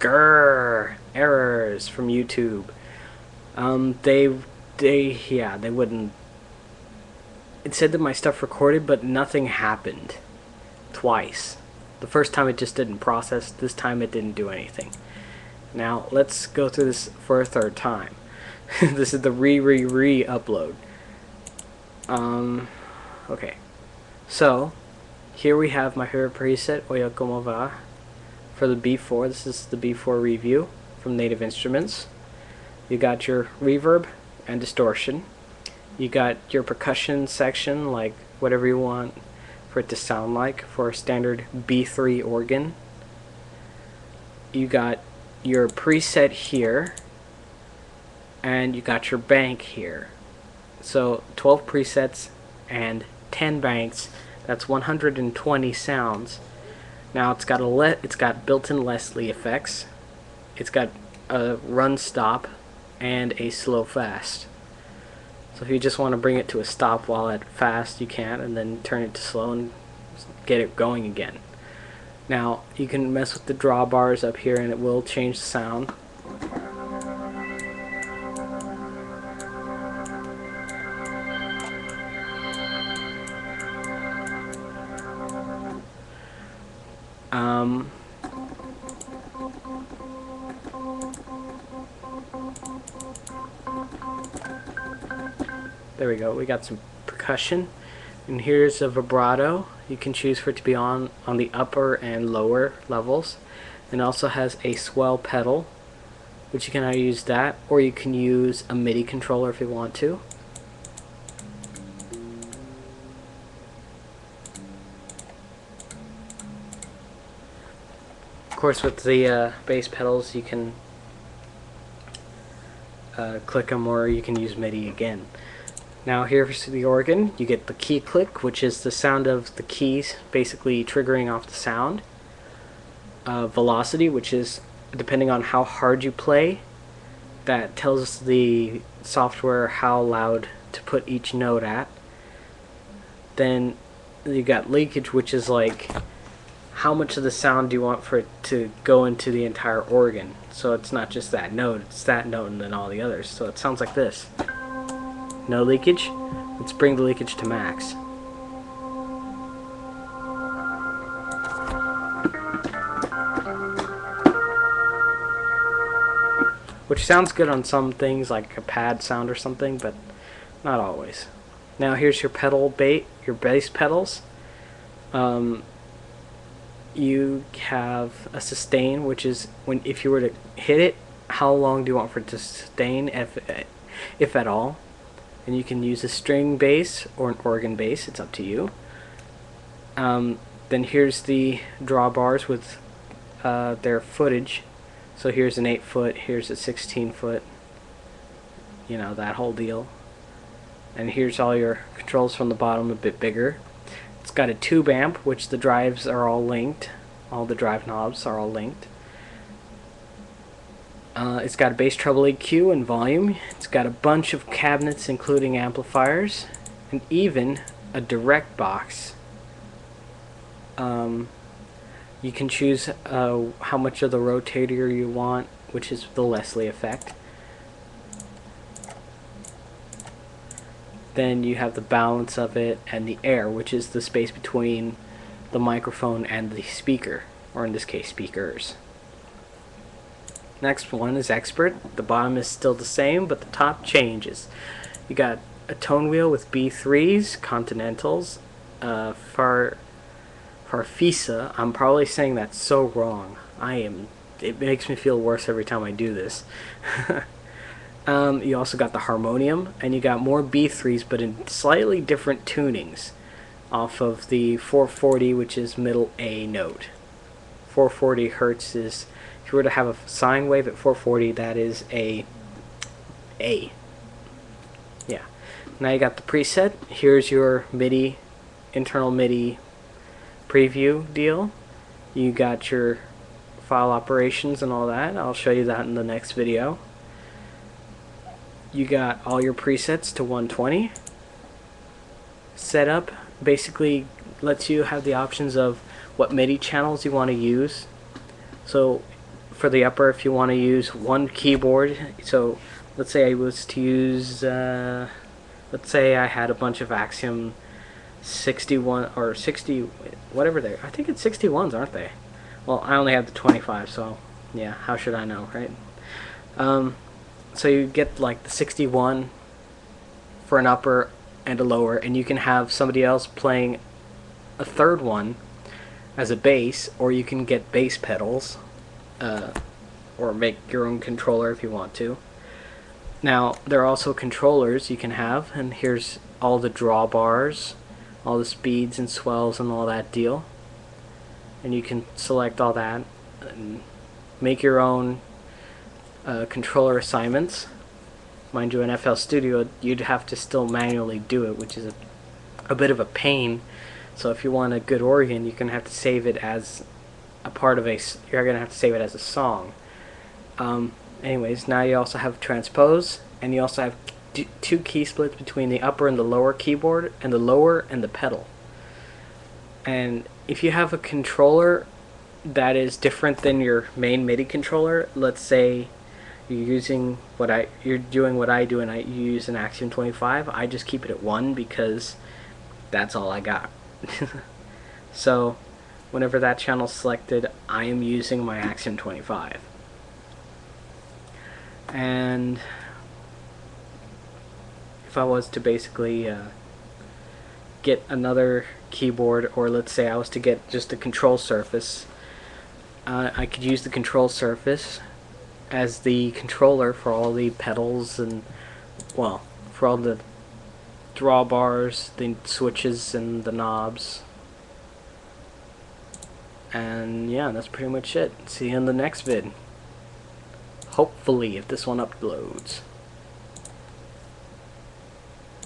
Grrr, errors from YouTube. They wouldn't. It said that my stuff recorded, but nothing happened. Twice. The first time it just didn't process. This time it didn't do anything. Now let's go through this for a third time. This is the re-upload. Okay. So here we have my favorite preset, Oya Como Va, for the B4. This is the B4 review from Native Instruments. You got your reverb and distortion. You got your percussion section, like whatever you want for it to sound like for a standard B3 organ. You got your preset here, and you got your bank here. So 12 presets and 10 banks. That's 120 sounds. Now it's got built-in Leslie effects. It's got a run stop and a slow fast. So if you just want to bring it to a stop while at fast, you can, and then turn it to slow and get it going again. Now you can mess with the drawbars up here and it will change the sound. There we go, we got some percussion, and here's a vibrato. You can choose for it to be on the upper and lower levels, and also has a swell pedal, which you can either use that or you can use a MIDI controller if you want to. Of course, with the bass pedals you can click them, or you can use MIDI again. Now here's the organ. You get the key click, which is the sound of the keys basically triggering off the sound. Velocity, which is depending on how hard you play, that tells the software how loud to put each note at. Then you got leakage, which is like how much of the sound do you want for it to go into the entire organ. So it's not just that note, it's that note and then all the others. So it sounds like this. No leakage. Let's bring the leakage to max. Which sounds good on some things, like a pad sound or something, but not always. Now here's your your bass pedals. You have a sustain, which is if you were to hit it, how long do you want for it to sustain, if at all. And you can use a string bass or an organ bass, it's up to you. Then here's the drawbars with their footage. So here's an 8-foot, here's a 16-foot, you know, that whole deal. And here's all your controls from the bottom, a bit bigger. It's got a tube amp, which the drives are all linked. All the drive knobs are all linked. It's got a bass treble EQ and volume. It's got a bunch of cabinets including amplifiers, and even a direct box. You can choose how much of the rotator you want, which is the Leslie effect. Then you have the balance of it, and the air, which is the space between the microphone and the speaker, or in this case speakers. Next one is expert. The bottom is still the same, but the top changes. You got a tone wheel with B3s, Continentals, Farfisa. I'm probably saying that so wrong. It makes me feel worse every time I do this. You also got the harmonium, and you got more B3s, but in slightly different tunings, off of the 440, which is middle A note. 440 hertz is, if you were to have a sine wave at 440, that is a A. Yeah. Now you got the preset. Here's your MIDI, internal MIDI preview deal. You got your file operations and all that. I'll show you that in the next video. You got all your presets to 120. Setup basically lets you have the options of what MIDI channels you want to use. So for the upper, if you want to use one keyboard, so let's say I was to use, let's say I had a bunch of Axiom 61 or 60, whatever they, I think it's 61s, aren't they? Well, I only have the 25, so yeah, how should I know, right? So you get like the 61 for an upper and a lower, and you can have somebody else playing a third one as a bass, or you can get bass pedals, or make your own controller if you want to. Now, there are also controllers you can have, and here's all the drawbars, all the speeds and swells and all that deal. And you can select all that and make your own controller assignments. Mind you, in FL Studio, you'd have to still manually do it, which is a bit of a pain. So if you want a good organ, you're going to have to save it as a part of you're going to have to save it as a song. Anyways, now you also have transpose, and you also have two key splits between the upper and the lower keyboard, and the lower and the pedal. And if you have a controller that is different than your main MIDI controller, let's say you're doing what I do, and you use an Axiom 25, I just keep it at 1 because that's all I got. So whenever that channel's selected, I am using my Axiom 25. And if I was to basically get another keyboard, or let's say I was to get just a control surface, I could use the control surface as the controller for all the pedals and, well, for all the drawbars, the switches, and the knobs. And yeah, that's pretty much it. See you in the next vid. Hopefully, if this one uploads.